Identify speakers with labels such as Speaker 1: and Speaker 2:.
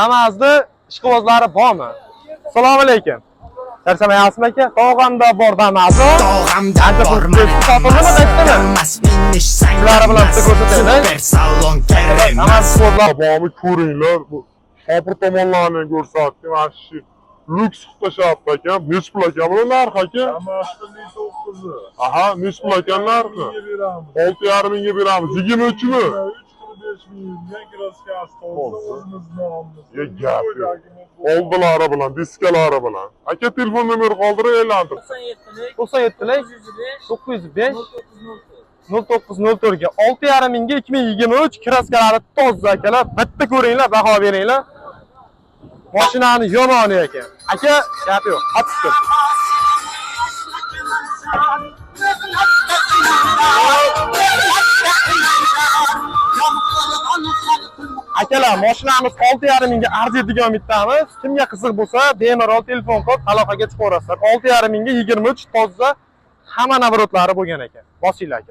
Speaker 1: Namazda ishqibozlari bormi? Assalomu alaykum. Charchamayapsizmi aka? Tog'amda bor namozi.
Speaker 2: Tog'amda borman.
Speaker 1: Sizlar bilan siz ko'rsataylik.
Speaker 2: Super salon kerak.
Speaker 1: Namoz qilib
Speaker 3: Babamı ko'ringlar. Bu Hopir tomonlarni ko'rsatdim. Ashi lüks qutashapti ekan. Nech pul ekan bu narxi aka?
Speaker 4: Amaçlı 9'u.
Speaker 3: Aha, nech pul ekan narxi? 6,5 mingga beramiz. 23 mi?
Speaker 4: 3,5 milyon kilosu o'zimizni olamiz.
Speaker 3: Ya gap yo'q. Oldilari bilan, diskalari bilan. Aka telefon nomeri qoldirib e'lantir.
Speaker 1: 97lik 905 0904 ga 6,5 mingga 2023 kraskalari toza akalar. Bitta ko'ringlar, baho beringlar. Mashinani yomoni ekan. Aka, gap yo'q. Atishdir. Akalar, mashinamiz 6,5 mingga arziydigan bittamiz. Kimga qiziq bo'lsa, bemalol telefon qilib aloqaga chiqaverasizlar. 6,5 mingga 23 toza hamma navrotlari bo'lgan ekan. Bosinglar aka.